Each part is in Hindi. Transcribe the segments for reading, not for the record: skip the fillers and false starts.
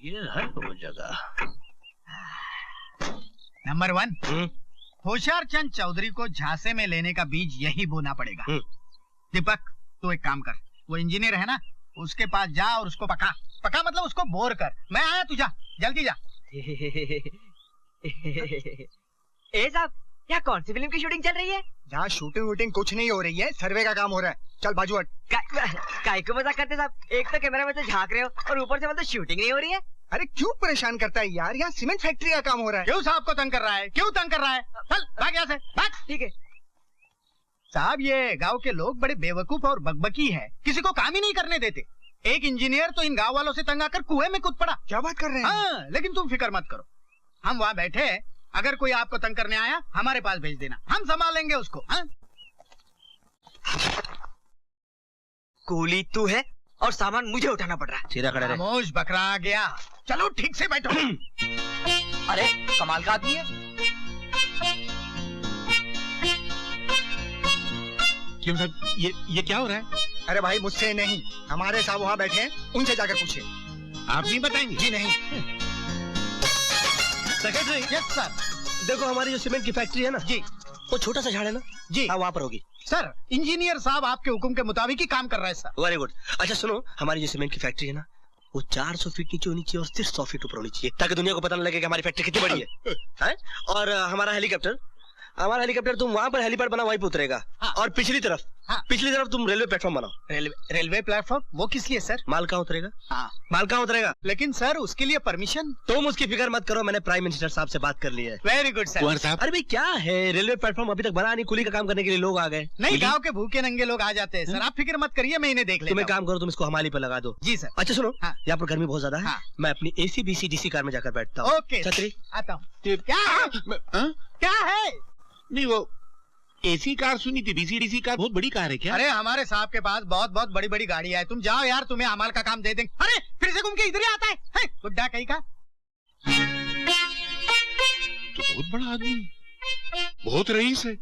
ये है वो जगह। नंबर 1, होशियार चंद चौधरी को झांसे में लेने का बीज यही बोना पड़ेगा। दीपक, तू एक काम कर, वो इंजीनियर है ना, उसके पास जा और उसको पका मतलब उसको बोर कर। मैं आया, तू जा, जल्दी जा। ए साहब, यहाँ कौन सी फिल्म की शूटिंग चल रही है? यहाँ शूटिंग वूटिंग कुछ नहीं हो रही है, सर्वे का काम हो रहा है। चल बाजू हट। काय को मजाक करते साहब? एक तो कैमरा में से झांक रहे हो और ऊपर से मतलब शूटिंग नहीं हो रही है। अरे क्यों परेशान करता है यार, यहाँ सीमेंट फैक्ट्री का काम हो रहा है। क्यों साहब को तंग कर रहा है? क्यों तंग कर रहा है? चल भाग यहाँ से, भाग। ठीक है साहब, ये गांव के लोग बड़े बेवकूफ और बकबकी है, किसी को काम ही नहीं करने देते। एक इंजीनियर तो इन गांव वालों से तंग आकर कुएं में कूद पड़ा। क्या बात कर रहे हैं? हाँ, लेकिन तुम फिक्र मत करो, हम वहाँ बैठे हैं। अगर कोई आपको तंग करने आया, हमारे पास भेज देना, हम संभालेंगे उसको। हाँ? कूली तू है और सामान मुझे उठाना पड़ रहा है। सीधा खड़े रहे। खामोश, बकरा आ गया। चलो ठीक से बैठो। अरे कमाल का आदमी है। क्यों साहब, ये क्या हो रहा है? अरे भाई, मुझसे नहीं, हमारे साहब वहाँ बैठे हैं, उनसे जाकर पूछिए। आप नहीं बताएंगे? जी नहीं। सेक्रेटरी। Yes sir. देखो, हमारी जो सीमेंट की फैक्ट्री है ना जी, वो छोटा सा झाड़ है ना जी हाँ, वहाँ पर होगी। सर, इंजीनियर साहब आपके हुक्म के मुताबिक ही काम कर रहे हैं सर। Very good. अच्छा सुनो, हमारी जो सीमेंट की फैक्ट्री है ना, वो 400 फीट नीचे होनी चाहिए और सिर्फ 100 फीट ऊपर होनी चाहिए, ताकि दुनिया को पता न लगे कि हमारी फैक्ट्री कितनी बड़ी है। और हमारा हेलीकॉप्टर तुम वहाँ पर हेलीपैड बना वहीं पे उतरेगा। हाँ। और पिछली तरफ तुम रेलवे प्लेटफॉर्म बनाओ। Railway platform? वो किस लिए सर? माल कहाँ उतरेगा? हाँ। माल कहाँ उतरेगा? लेकिन सर, उसके लिए परमिशन। तुम उसकी फिक्र मत करो, मैंने प्राइम मिनिस्टर साहब से बात कर ली है। Very good sir. कुंवर साहब, अरे भाई क्या है, रेलवे प्लेटफॉर्म अभी तक बना नहीं, कुली का काम करने के लिए लोग आ गए। नहीं, गांव के भूखे नंगे लोग आ जाते हैं सर, आप फिक्र मत करिए, मैं इन्हें देख तुम एक लेता हूँ। काम करो, तुम इसको हमारी पे लगा दो। जी सर। अच्छा सुनो, हाँ। यहाँ पर गर्मी बहुत ज्यादा है। हाँ। मैं अपनी AC BC DC कार में जाकर बैठता हूँ। ओके छतरी आता हूँ। क्या है? क्या है? नहीं, वो AC कार सुनी थी, DC कार बहुत बड़ी कार है क्या? अरे हमारे साहब के पास बहुत बड़ी बड़ी गाड़ी है, तुम जाओ यार, तुम्हें अमाल का काम दे देंगे। अरे फिर से घूम के इधर ही आता है, बुड्ढा कहीं का। तो बहुत बड़ा आदमी, बहुत रईस है।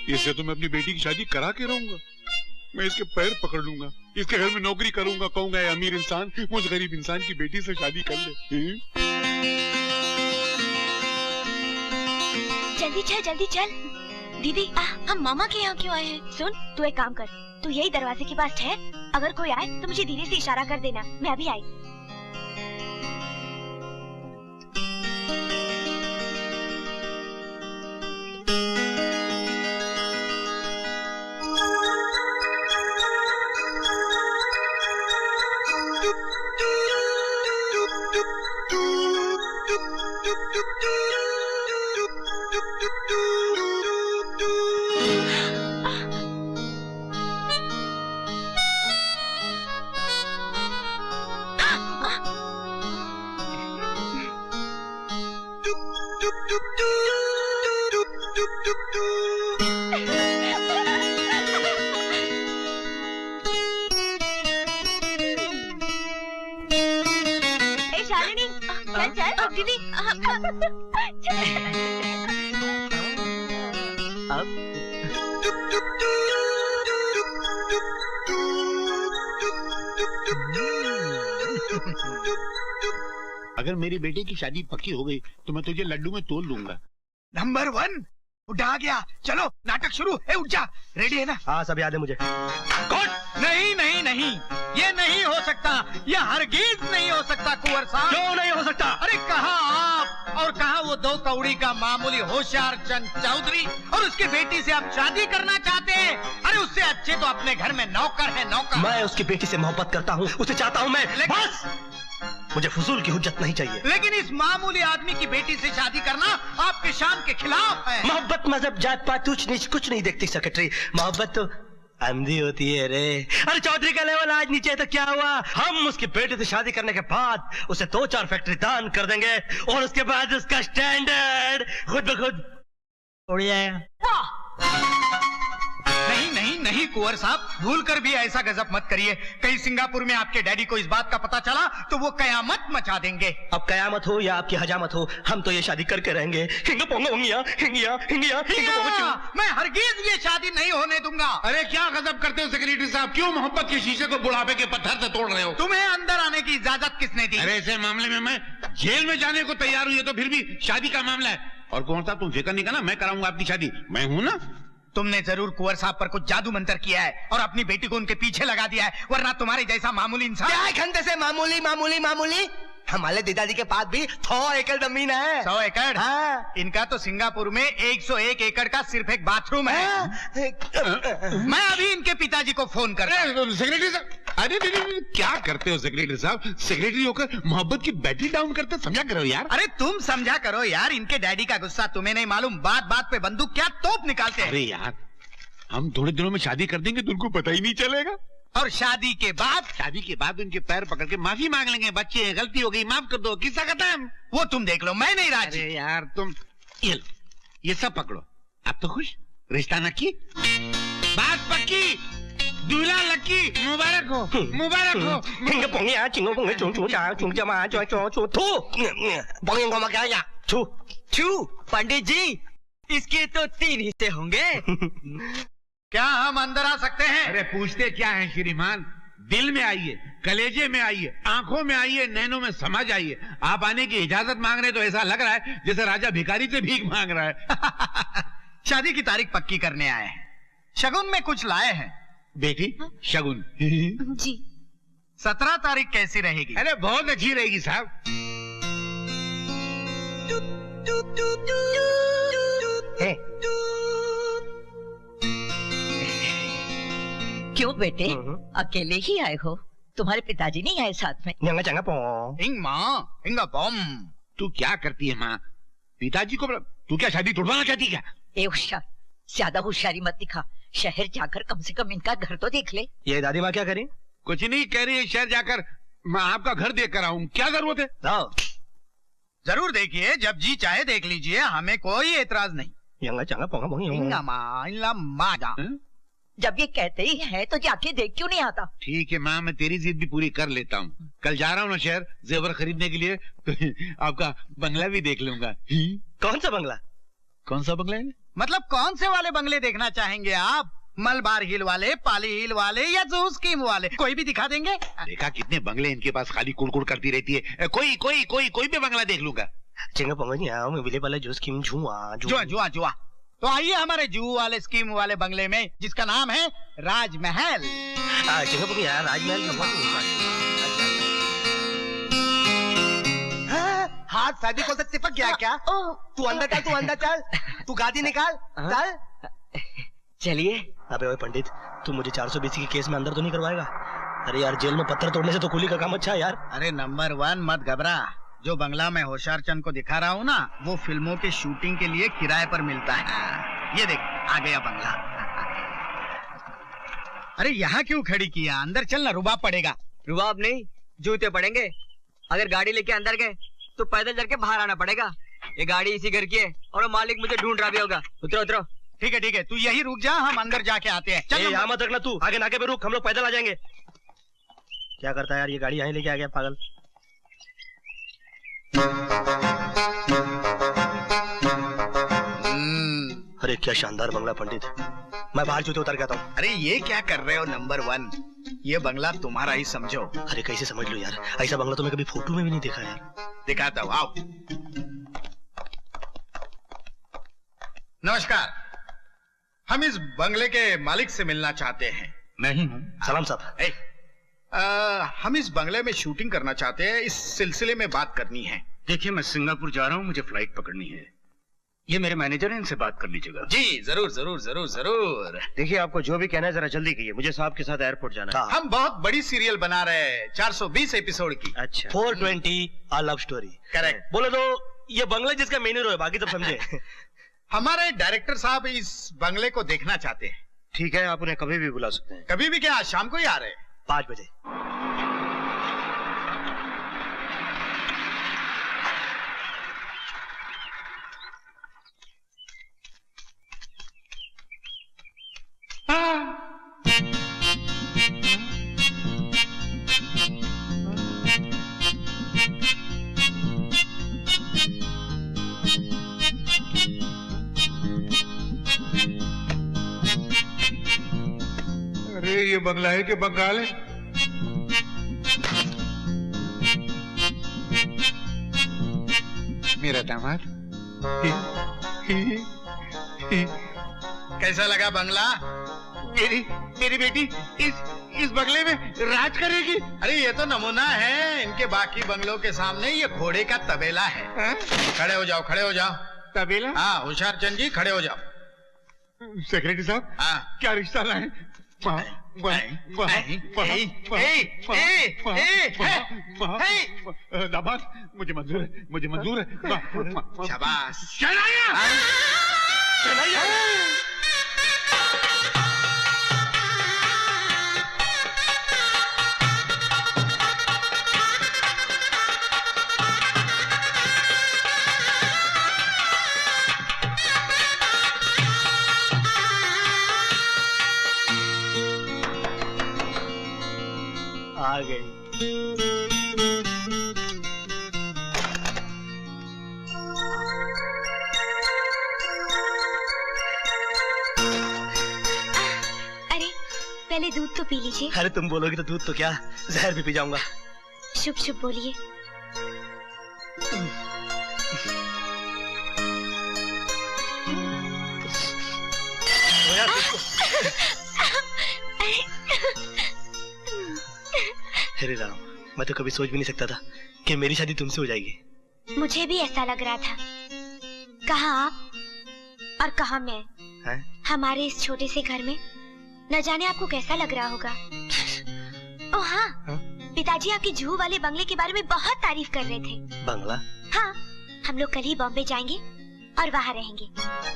इससे तो मैं अपनी बेटी की शादी करा के रहूंगा। मैं इसके पैर पकड़ लूंगा, इसके घर में नौकरी करूंगा, कहूंगा ये अमीर इंसान मुझ गरीब इंसान की बेटी से शादी कर ले। जल्दी चल। दीदी, हम मामा के यहाँ क्यों आए हैं? सुन, तू एक काम कर, तू यही दरवाजे के पास ठहर, अगर कोई आए तो मुझे धीरे से इशारा कर देना, मैं अभी आई। अगर मेरी बेटी की शादी पक्की हो गई तो मैं तुझे लड्डू में तोल दूंगा। नंबर 1 उठा गया। चलो नाटक शुरू है, उठ जा। रेडी है ना? हाँ, सब याद है मुझे। कौन? नहीं, ये नहीं हो सकता, ये हरगिज नहीं हो सकता कुंवर साहब। क्यों नहीं हो सकता? अरे कहाँ आप और कहाँ वो 2 कौड़ी का मामूली होशियार चंद चौधरी, और उसकी बेटी से आप शादी करना चाहते हैं? अरे उससे अच्छे तो अपने घर में नौकर है, नौकर। मैं उसकी बेटी से मोहब्बत करता हूँ, उसे चाहता हूँ मैं। बस मुझे फजूल की हुज्जत नहीं चाहिए। लेकिन इस मामूली आदमी की बेटी से शादी करना आपके शान के खिलाफ है। मोहब्बत मजहब जात पात कुछ नहीं देखती सेक्रेटरी, मोहब्बत तो अंधी होती है रे। अरे चौधरी का लेवल आज नीचे है तो क्या हुआ, हम उसकी बेटी से शादी करने के बाद उसे 2-4 फैक्ट्री दान कर देंगे और उसके बाद उसका स्टैंडर्ड खुद ब खुद उड़ जाएगा। नहीं कुंवर साहब, भूल कर भी ऐसा गजब मत करिए। कहीं सिंगापुर में आपके डैडी को इस बात का पता चला तो वो कयामत मचा देंगे। अब कयामत हो या आपकी हजामत हो, हम तो ये शादी करके रहेंगे। हिंगा पोंगा हिंगिया हिंगिया हिंगिया हिंगा पोंगा। मैं हरगिज ये शादी नहीं होने दूंगा। अरे क्या गजब करते हो सेक्रेटरी साहब, क्यों मोहब्बत के शीशे को बुढ़ापे के पत्थर से तोड़ रहे हो? तुम्हें अंदर आने की इजाजत किसने दी? अरे ऐसे मामले में मैं जेल में जाने को तैयार हूँ, ये तो फिर भी शादी का मामला है। और कौन सा तुम फिक्र नहीं करना, मैं कराऊंगा आपकी शादी, मैं हूं ना। तुमने जरूर कुंवर साहब पर कुछ जादू मंत्र किया है और अपनी बेटी को उनके पीछे लगा दिया है, वरना तुम्हारे जैसा मामूली इंसान। क्या घंटे से मामूली मामूली मामूली? हमारे दादाजी के पास भी 100 एकड़ जमीन है। 100 एकड़? हाँ। इनका तो सिंगापुर में 101 एकड़ का सिर्फ एक बाथरूम है। मैं अभी इनके पिताजी को फोन कर रहा हूं। सेक्रेटरी साहब, अरे क्या करते हो सेक्रेटरी साहब? सेक्रेटरी होकर मोहब्बत की बैटरी डाउन करते, समझा करो यार। अरे तुम समझा करो यार, इनके डैडी का गुस्सा तुम्हें नहीं मालूम, बात बात पे बंदूक क्या तोप निकालते हैं। अरे यार, हम थोड़े दिनों में शादी कर देंगे तो उनको पता ही नहीं चलेगा। और शादी के बाद उनके पैर पकड़ के माफी मांग लेंगे, बच्चे हैं, गलती हो गई, माफ कर दो, किस्सा खत्म। वो तुम देख लो, मैं नहीं राजी। अरे यार तुम ये लो, ये सब पकड़ो। आप तो खुश? रिश्ता नक्की, बात पक्की, दूल्हा लक्की, मुबारक हो, मुबारक हो। हिंगा पोंगिया चिंगो पोंगे चुंग चुंग चा चुंग जमा चो चो चो थू पोंगे को क्या या छू छू पंडित जी, इसके तो 3 हिस्से होंगे। क्या हम अंदर आ सकते हैं? अरे पूछते क्या है श्रीमान, दिल में आइए, कलेजे में आइए, आंखों में आइए, नैनों में समझ आइए। आप आने की इजाजत मांग रहे तो ऐसा लग रहा है जैसे राजा भिखारी से भीख मांग रहा है। शादी की तारीख पक्की करने आए हैं, शगुन में कुछ लाए हैं। बेटी शगुन जी 17 तारीख कैसी रहेगी? अरे बहुत अच्छी रहेगी साहब। क्यों बेटे, अकेले ही आए हो? तुम्हारे पिताजी नहीं आए साथ में? न्यांगा चंगा पो हिंग माँ हिंगा बम। तू क्या करती है माँ? पिताजी को तू क्या शादी तोड़वाना चाहती क्या? ए होशियार, ज्यादा होशियारी मत दिखा। शहर जाकर कम से कम इनका घर तो देख ले। ये दादी माँ क्या करी? कुछ नहीं कह रही है, शहर जाकर मैं आपका घर देख कर आऊँ, क्या जरूरत है? जरूर देखिए, जब जी चाहे देख लीजिए, हमें कोई एतराज नहीं। न्यांगा चंगा पोंगा हिंगा माँ हिंगा माँ जा। जब ये कहते ही है तो जाके देख क्यों नहीं आता? ठीक है माँ, मैं तेरी जिद भी पूरी कर लेता हूँ। कल जा रहा हूँ ना शहर जेवर खरीदने के लिए, तो आपका बंगला भी देख लूंगा। कौन सा बंगला? कौन सा बंगला है? मतलब कौन से वाले बंगले देखना चाहेंगे आप? मलबार हिल वाले, पाली हिल वाले या जू स्कीम वाले, कोई भी दिखा देंगे। देखा कितने बंगले इनके पास, खाली कुड़कुड़ करती रहती है। कोई कोई कोई कोई भी बंगला देख लूंगा। चंगा पोंगा मैं विले वाला जो स्कीम जुआ जुआ जुआ जुआ। तो आइए हमारे जू वाले स्कीम वाले बंगले में, जिसका नाम है राजमहल। चंगा पोंगा राजमहल हाथ शादी को चिपक गया क्या? तू अंदर चल, तू अंदर चल, तू गादी निकाल, चल। चलिए। अबे ओए पंडित, तू मुझे 420 के केस में अंदर तो नहीं करवाएगा? अरे यार, जेल में पत्थर तोड़ने से तो कुली का काम अच्छा है यार। अरे नंबर 1 मत घबरा, जो बंगला मैं होशियार चंद को दिखा रहा हूँ ना, वो फिल्मों के शूटिंग के लिए किराए पर मिलता है। ये देख आ गया बंगला। अरे यहाँ क्यों खड़ी किया? अंदर चलना, रुबाब पड़ेगा। रुबाब नहीं, जूते पड़ेंगे। अगर गाड़ी लेके अंदर गए तो पैदल चल के बाहर आना पड़ेगा। ये गाड़ी इसी घर की है और मालिक मुझे ढूंढ रहा भी होगा। उतरो उतरो। ठीक है, तू यही रुक जा, हम अंदर जाके आते हैं। चल यहाँ मत रखना, तू आगे नाके पे रुक, हम लोग पैदल आ जाएंगे। क्या करता है यार, ये गाड़ी यहीं लेके आ गया पागल। अरे क्या शानदार बंगला पंडित, मैं बाहर जूते उतार के आता हूँ। अरे ये क्या कर रहे हो नंबर 1, ये बंगला तुम्हारा ही समझो। अरे कैसे समझ लो यार, ऐसा बंगला तो मैं कभी फोटो में भी नहीं देखा यार। दिखाता हूँ, आओ। नमस्कार, हम इस बंगले के मालिक से मिलना चाहते हैं। मैं ही हूँ। सलाम साहब। हम इस बंगले में शूटिंग करना चाहते हैं, इस सिलसिले में बात करनी है। देखिए, मैं सिंगापुर जा रहा हूँ, मुझे फ्लाइट पकड़नी है। ये मेरे मैनेजर हैं, इनसे बात कर लीजिएगा। जी जरूर जरूर जरूर जरूर। देखिए, आपको जो भी कहना है जरा जल्दी कीजिए, मुझे साहब के साथ एयरपोर्ट जाना है। हम बहुत बड़ी सीरियल बना रहे हैं, 420 एपिसोड की। अच्छा। 420 आ लव स्टोरी। करेक्ट। बोले तो ये बंगला जिसका मेन हीरो है, बाकी सब समझे। हमारे डायरेक्टर साहब इस बंगले को देखना चाहते हैं। ठीक है, आप उन्हें कभी भी बुला सकते हैं। कभी भी क्या, आज शाम को ही आ रहे हैं? 5 बजे। आखिर ये बंगला है कि बंगाल है? मेरा दामाद। कैसा लगा बंगला? मेरी बेटी इस बंगले में राज करेगी। अरे ये तो नमूना है, इनके बाकी बंगलों के सामने ये घोड़े का तबेला है। खड़े हो जाओ, खड़े हो जाओ। तबेला? हाँ, होशियार चंद जी खड़े हो जाओ। सेक्रेटरी साहब, हाँ, क्या रिश्ता लाए? दामाद, मुझे मंजूर है, मुझे मंजूर है। शाबाश। आ गई। अरे पहले दूध तो पी लीजिए। अरे तुम बोलोगी तो दूध तो क्या, जहर भी पी जाऊंगा। शुभ शुभ बोलिए। अरे राम, मैं तो कभी सोच भी नहीं सकता था कि मेरी शादी तुमसे हो जाएगी। मुझे भी ऐसा लग रहा था। कहाँ आप और कहाँ मैं हैं? हमारे इस छोटे से घर में। न जाने आपको कैसा लग रहा होगा। ओह हाँ, पिताजी आपके जूहू वाले बंगले के बारे में बहुत तारीफ कर रहे थे। बंगला? हाँ, हम लोग कल ही बॉम्बे जाएंगे और वहाँ रहेंगे।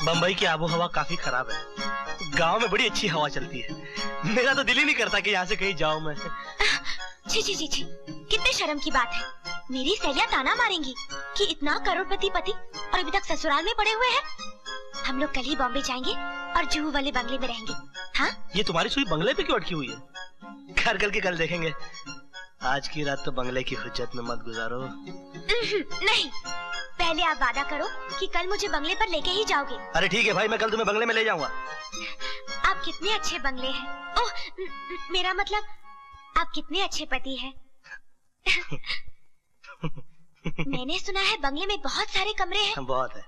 बम्बई की आबो हवा काफी खराब है, गांव में बड़ी अच्छी हवा चलती है। मेरा तो दिल ही नहीं करता कि यहाँ से कहीं जाऊँ मैं। छी छी छी छी, कितने शर्म की बात है। मेरी सहेलियां ताना मारेंगी कि इतना करोड़पति पति और अभी तक ससुराल में पड़े हुए हैं। हम लोग कल ही बॉम्बे जाएंगे और जूहू वाले बंगले में रहेंगे। हाँ? ये तुम्हारी सुई बंगले पे क्यों अटकी हुई है? घर कल के कल देखेंगे। आज की रात तो बंगले की हुज्जत में मत गुजारो। नहीं, पहले आप वादा करो कि कल मुझे बंगले पर लेके ही जाओगे। अरे ठीक है भाई, मैं कल तुम्हें बंगले में ले जाऊंगा। आप कितने अच्छे बंगले हैं। ओह, मेरा मतलब आप कितने अच्छे पति हैं। मैंने सुना है बंगले में बहुत सारे कमरे हैं। बहुत है।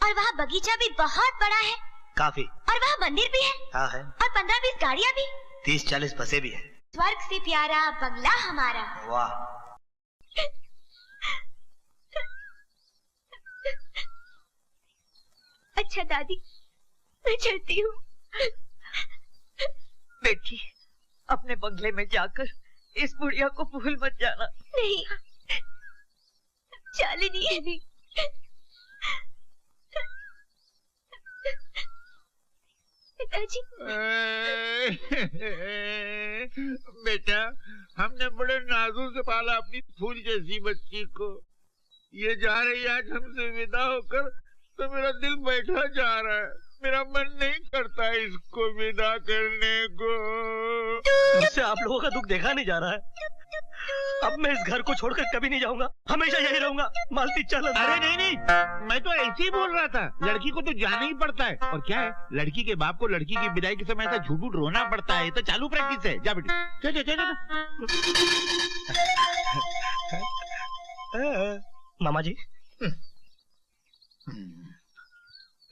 और वहाँ बगीचा भी बहुत बड़ा है। काफी। और वहाँ मंदिर भी है। हाँ है। और 15-20 गाड़ियाँ भी। 30-40 बसें भी है। स्वर्ग से प्यारा बंगला हमारा। वाह। अच्छा दादी, मैं चलती हूँ। बेटी, अपने बंगले में जाकर इस बुढ़िया को भूल मत जाना। नहीं, शालिनी। पिताजी। बेटा, हमने बड़े नाजों से पाला अपनी फूल जैसी बच्ची को। ये जा रही आज हमसे विदा होकर तो मेरा दिल बैठा जा रहा है। मेरा मन नहीं करता इसको विदा करने को। मुझसे आप लोगों का दुख देखा नहीं जा रहा है। अब मैं इस घर को छोड़कर कभी नहीं जाऊंगा, हमेशा यही रहूंगा। मालती चल। अरे नहीं, मैं तो ऐसे ही बोल रहा था। लड़की को तो जाना ही पड़ता है। और क्या है, लड़की के बाप को लड़की की विदाई के समय ऐसा झूठ रोना पड़ता है। ये तो चालू प्रैक्टिस है। जा बेटी, चल। मामा जी।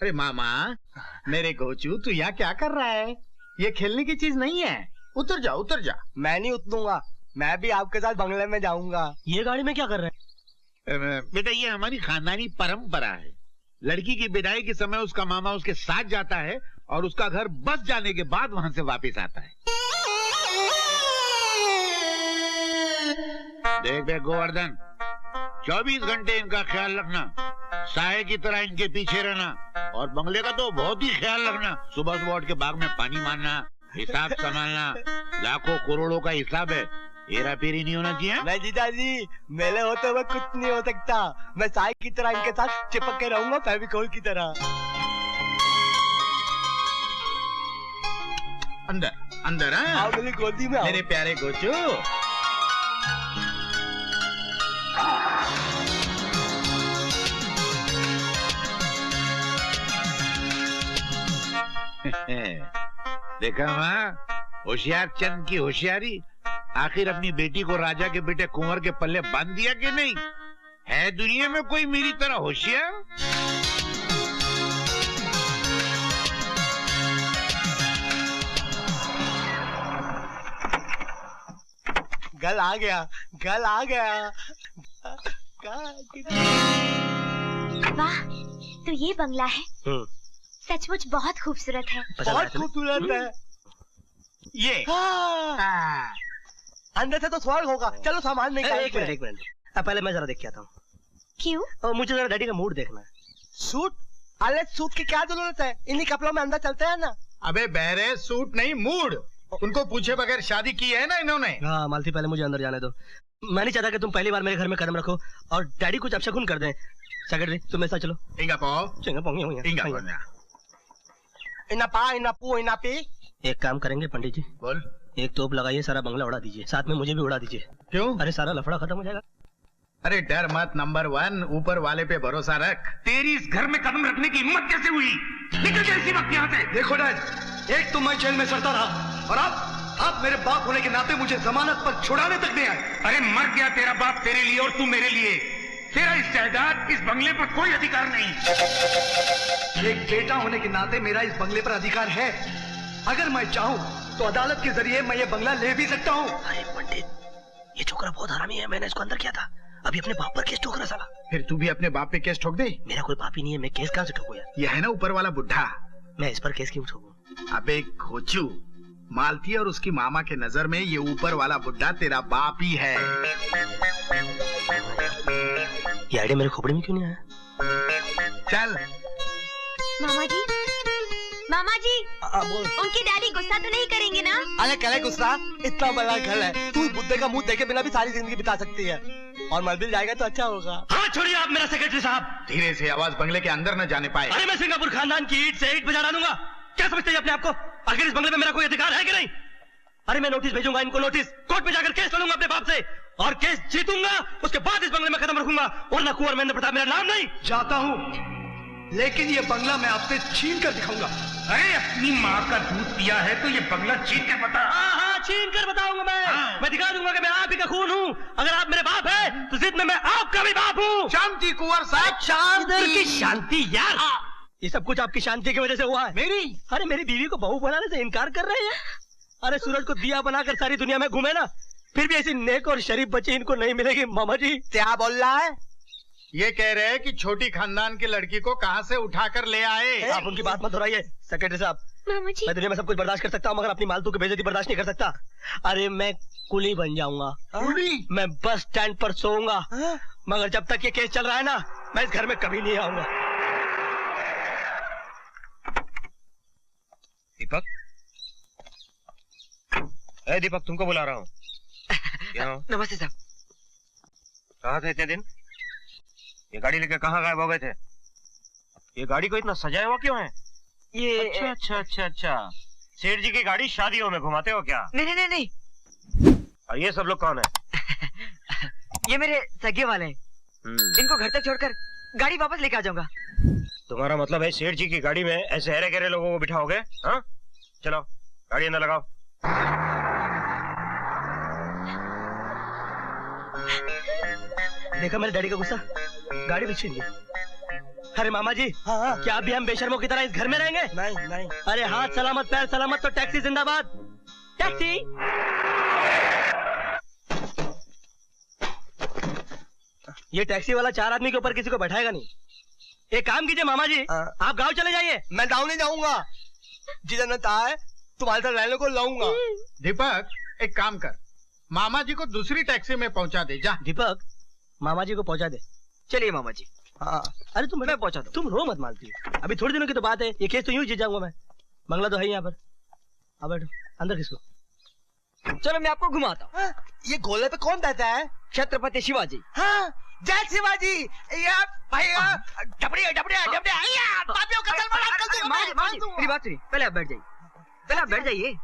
अरे मामा, मेरे गोचू, तू यहाँ क्या कर रहा है? ये खेलने की चीज नहीं है। उतर जा, उतर जा। मैं नहीं उतरूंगा, मैं भी आपके साथ बंगले में जाऊंगा। ये गाड़ी में क्या कर रहे हैं? बेटा, ये हमारी खानदानी परंपरा है। लड़की की विदाई के समय उसका मामा उसके साथ जाता है और उसका घर बस जाने के बाद वहां से वापस आता है। देख गोवर्धन, 24 घंटे इनका ख्याल रखना, साये की तरह इनके पीछे रहना। और बंगले का तो बहुत ही ख्याल रखना। सुबह सुबह उठ के बाग में पानी मारना, हिसाब संभालना। लाखों करोड़ों का हिसाब है, हेरा फेरी नहीं होना चाहिए। मैं जीजाजी, मेले होते हुए कुछ नहीं हो सकता। मैं साई की तरह इनके साथ चिपक के रहूंगा, फेविकोल की तरह। अंदर अंदर। हाँ, मेरी गोदी में मेरे प्यारे गोचू। देखा माँ, होशियार चंद की होशियारी, आखिर अपनी बेटी को राजा के बेटे कुंवर के पल्ले बांध दिया कि नहीं? है दुनिया में कोई मेरी तरह होशियार? गल आ गया, गल आ गया। वाह, तो ये बंगला है। सचमुच बहुत खूबसूरत है। बहुत खूबसूरत है ये। अंदर से तो स्वर्ग होगा। चलो सामान निकाल। एक मिनट पहले मैं जरा देख के आता हूँ। क्यों? मुझे जरा डैडी का मूड देखना है। सूट? अरे सूट की क्या जरूरत है, इन्हीं कपड़ों में अंदर चलते हैं ना। अबे बहरे, सूट नहीं मूड। उनको पूछे बगैर शादी की है ना इन्होंने। हाँ मालती, पहले मुझे अंदर जाने दो। मैं नहीं चाहता कि तुम पहली बार मेरे घर में कदम रखो और डैडी कुछ अपशगुन कर दें। सेक्रेटरी तुम मेरे साथ चलो। एक काम करेंगे पंडित जी। बोल। एक तोप लगाइए, सारा बंगला उड़ा दीजिए, साथ में मुझे भी उड़ा दीजिए। क्यों? अरे सारा लफड़ा खत्म हो जाएगा। अरे डर मत, नंबर 1 ऊपर वाले पे भरोसा रख। तेरी इस घर में कदम रखने की हिम्मत कैसे हुई? निकल जा इसी वक्त यहाँ से। देखो डैड, एक तो मैं जेल में सड़ता रहा और आप मेरे बाप होने के नाते मुझे जमानत पर छुड़ाने तक नहीं आए। अरे मर गया तेरा बाप तेरे लिए और तू मेरे लिए। तेरा इस जायदाद, इस बंगले पर कोई अधिकार नहीं। एक बेटा होने के नाते मेरा इस बंगले पर अधिकार है। अगर मैं चाहूँ तो अदालत के जरिए मैं ये बंगला ले भी सकता हूँ। अरे पंडित, ये छोकरा बहुत हरामी है, मैंने इसको अंदर किया था। अभी अपने बाप पर केस ठोक रहा साला। फिर तू भी अपने बाप पे केस ठोक दे। मेरा कोई बाप ही नहीं है, मैं केस कहाँ से ठोकूं यार? ये है ना ऊपर वाला बुढ़ा, मैं इस पर केस क्यों ठोकूं? अबे खोचू, मालती और उसकी मामा के नजर में ये ऊपर वाला बुढ़ा तेरा बाप ही है। ये आइडिया मेरे खोपड़ी में क्यों नहीं आया? चल। मामा जी, मामा जी, बोल। उनकी डैडी गुस्सा तो नहीं करेंगे ना? अरे करे गुस्सा, इतना बड़ा घर है, तू बुद्धे का मुंह देखे बिना भी सारी जिंदगी बिता सकती है और मर भी जाएगा तो अच्छा होगा। हाँ छोड़िए आप मेरा सेक्रेटरी साहब। धीरे से, आवाज बंगले के अंदर न जाने पाए। अरे मैं सिंगापुर खानदान की ईंट से ईंट बजा डालूंगा। क्या समझते हैं अपने आप को? आखिर इस बंगले में मेरा कोई अधिकार है कि नहीं? अरे मैं नोटिस भेजूंगा इनको, नोटिस, कोर्ट में जाकर केस लड़ूंगा अपने बाप से और केस जीतूंगा, उसके बाद इस बंगले में कदम रखूंगा, वरना कुंवर महेंद्र प्रताप मेरा नाम नहीं। जाता हूँ, लेकिन ये बंगला मैं आपसे छीन कर दिखाऊंगा। अरे अपनी माँ का दूध पिया है तो ये बंगला छीन कर बता। हाँ छीन कर बताऊंगा मैं दिखा दूंगा कि मैं आप ही का खून हूँ। अगर आप मेरे बाप है तो जिद में मैं आपका भी बाप हूँ। शांति कुंवर साहब, शांति। शांति यार, ये सब कुछ आपकी शांति की वजह से हुआ है। मेरी? अरे मेरी बीवी को बहू बनाने से इनकार कर रहे हैं। अरे सूरज को दिया बनाकर सारी दुनिया में घूमे ना, फिर भी ऐसी नेक और शरीफ बच्ची इनको नहीं मिलेगी। मामा जी क्या बोल रहा है? ये कह रहे हैं कि छोटी खानदान की लड़की को कहाँ से उठाकर ले आए। आप उनकी बात मत दोहराइए सेक्रेटरी साहब। मामा जी, मैं दुनिया में सब कुछ बर्दाश्त कर सकता हूँ मगर अपनी मालतू की बेइज्जती बर्दाश्त नहीं कर सकता। अरे मैं कुली बन जाऊंगा। कुली? मैं बस स्टैंड पर सोऊंगा, मगर जब तक ये केस चल रहा है ना, मैं इस घर में कभी नहीं आऊंगा। दीपक, ए दीपक, तुमको बुला रहा हूँ। नमस्ते साहब। कहाँ थे इतने दिन? ये गाड़ी लेकर कहाँ गायब हो गए थे? ये गाड़ी को इतना सजाया हुआ क्यों है? ये अच्छा, सेठ जी की गाड़ी शादियों में घुमाते हो क्या? नहीं। और ये सब लोग कौन है? ये मेरे सगे वाले हैं। इनको घर तक छोड़कर गाड़ी वापस लेके आ जाऊंगा। तुम्हारा मतलब है सेठ जी की गाड़ी में ऐसे हरे गहरे लोगों को बिठाओगे? हाँ चलो गाड़ी अंदर लगाओ। देखा मेरे डैडी का गुस्सा, गाड़ी भी छीन ली। अरे मामा जी, क्या अभी हम बेशर्मों की तरह इस घर में रहेंगे? नहीं। अरे हाथ सलामत पैर सलामत तो टैक्सी जिंदाबाद। टैक्सी। ये टैक्सी वाला 4 आदमी के ऊपर किसी को बैठाएगा नहीं। एक काम कीजिए मामा जी, आप गांव चले जाइए। मैं गांव नहीं जाऊंगा, जिधर न है तुम्हारे साथ रहने को लाऊंगा। दीपक एक काम कर, मामा जी को दूसरी टैक्सी में पहुंचा दे जा। दीपक मामा जी को पहुंचा दे। चलिए मामा जी। हाँ अरे तुम मैं पहुंचा दो, तुम रो मत मालती। अभी थोड़ी दिनों की तो बात है, ये केस तो यूं जीत जाऊंगा मैं। बंगला तो है यहाँ पर। अब बैठो अंदर। किसको? चलो मैं आपको घुमाता हूँ। ये गोले पे कौन बैठा है? छत्रपति शिवाजी। हाँ जय शिवाजी। मेरी बात सुनिए, पहले आप बैठ जाइए।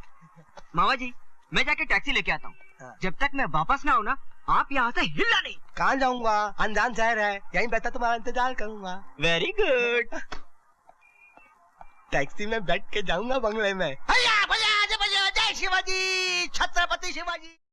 मामा जी मैं जाके टैक्सी लेके आता हूँ। जब तक मैं वापस ना आऊँ ना, आप यहाँ से हिलना नहीं। कहाँ जाऊंगा? अनजान शहर है, यहीं बैठा तुम्हारा इंतजार करूंगा। Very good. टैक्सी में बैठ के जाऊंगा बंगले में। भैया जय शिवाजी, छत्रपति शिवाजी।